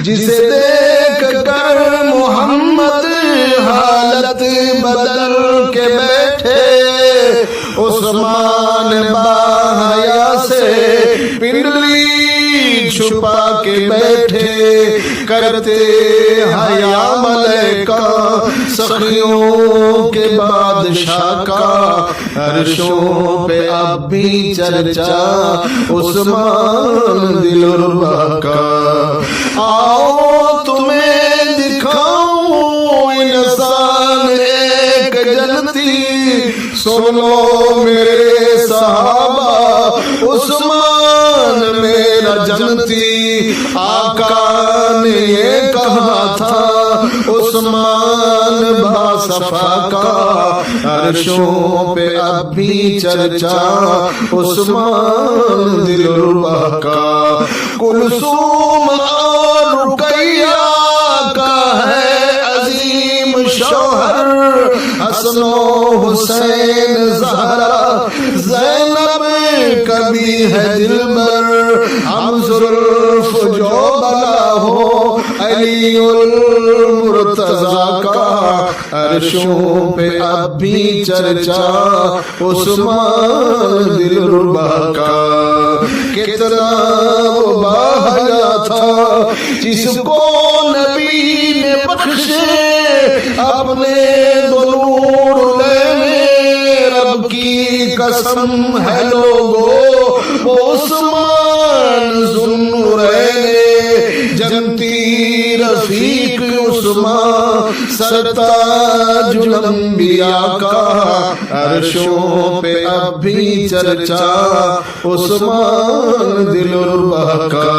جسے دیکھ کر محمد حالت بدل کے بیٹھے، عثمان باحیا سے پنڈلی چھپا کے بیٹھے، کرتے حیا ملائکہ سخیوں کے بادشاہ کا، عرشوں پہ اب بھی چرچا عثمان دلربا کا۔ آؤ تمہیں دکھاؤں انسان ایک جنتی، سن لو میرے صحابہ عثمان میرا جنتی۔ آقا نے یہ کہا تھا عثمان باصفا کا، عرشوں پہ اب بھی چرچا عثمان دلربا کا۔ کلثوم اور رقیہ کا ہے عظیم شوہر، حسن و حسین زہرا زینب کبھی ہے دلبر، ہم زلف جو بنا ہو علی المرتضیٰ کا، عرشوں پہ اب بھی چرچا عثمان دلربا کا۔ کتنا وہ باحیا تھا جس کو نبی نے بخشے اپنے دو نور لینے، رب کی قسم ہے لوگو وہ عثمان ذوالنورین، جنتی رفیق عثمان سرتاج الانبیاء کا، عرشوں پہ اب بھی چرچا عثمان دلربا کا۔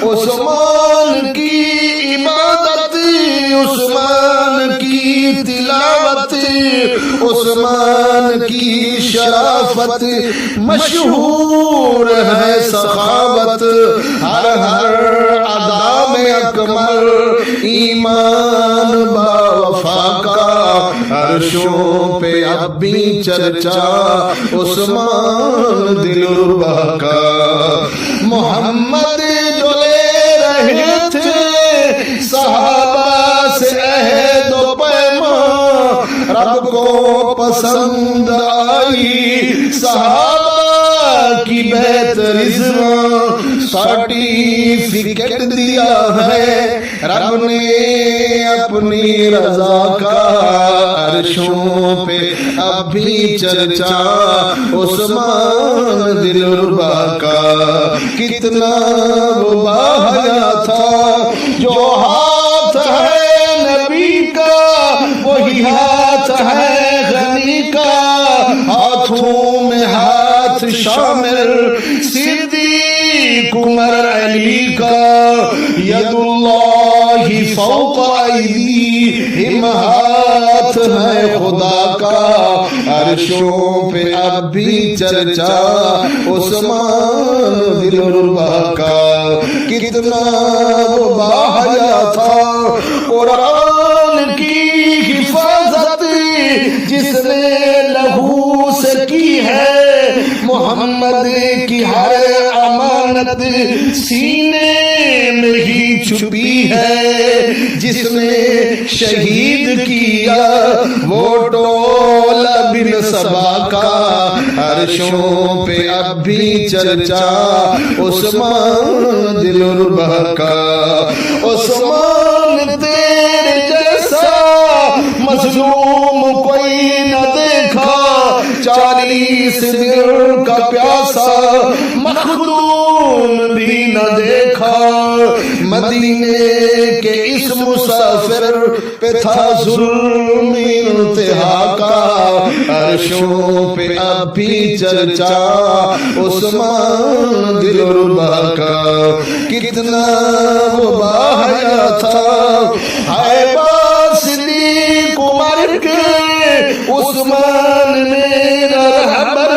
عثمان کی عبادت، عثمان کی تلاوت، عثمان کی شرافت، مشہور ہے سخاوت، ہر ہر ادا میں اکمل ایمان با وفا کا، عرشوں پہ اب بھی چرچا عثمان دلربا کا۔ محمد جو لے رہے تھے صحابہ سے عہد و پیمان، رب کو پسند آئی صحابہ کی بیعت رضوان، سرٹیفکیٹ دیا ہے رب نے اپنی رضا کا، عرشوں پہ اب بھی چرچا عثمان دلربا کا۔ کتنا وہ باحیا تھا جو ہاتھ ہے نبی کا وہی ہاتھ ہے غنی کا، ہاتھوں میں ہاتھ شامل صدیق عمر علی کا، ید اللہ فوق ایدیہم ہاتھ ہے خدا کا، عرشوں پہ اب بھی چرچا عثمان دلربا کا۔ کتنا وہ باحیا تھا قرآن کی حفاظت جس نے لہو سے کی ہے، محمد کی ہر امانت سینے میں ہی چھپی ہے، جس نے شہید کیا وہ ٹولہ بن سبا کا، عرشوں پہ اب بھی چرچا عثمان دلربا کا۔ عثمان تیرے جیسا مظلوم کوئی نہ دیکھا، 40 دل کا پیاسا مخدوم بھی نہ دیکھا، مدینے کے اس مسافر پہ تھا ظلم انتہا کا، عرشوں پہ اب بھی چرچا عثمان دلربا کا۔ کتنا وہ باحیا تھا ہے صدیق عمر کے، عثمان میرا رہبر،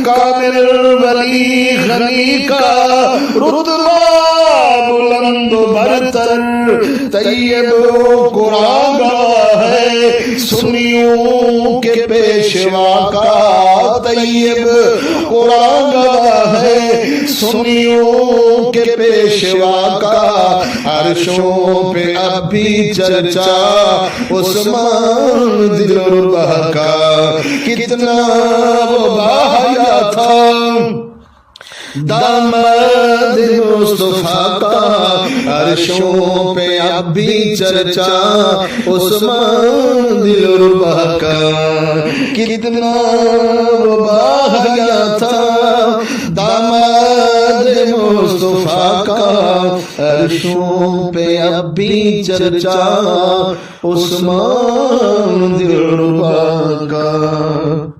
کامل ولی غنی کا رتبہ بلند بلند و برتر طیب قرآن ہے سنیوں کے پیشوا کا طیب قرآن ہے سنیوں کے پیشوا کا عرشوں پہ اب بھی چرچا عثمان دلربا کا کتنا وہ باحیا تھا داماد مصطفیٰ کا عرشوں پہ اب بھی چرچا عثمان دلربا کا کتنا وہ باحیا تھا داماد مصطفیٰ کا عرشوں پہ اب بھی چرچا عثمان دلربا کا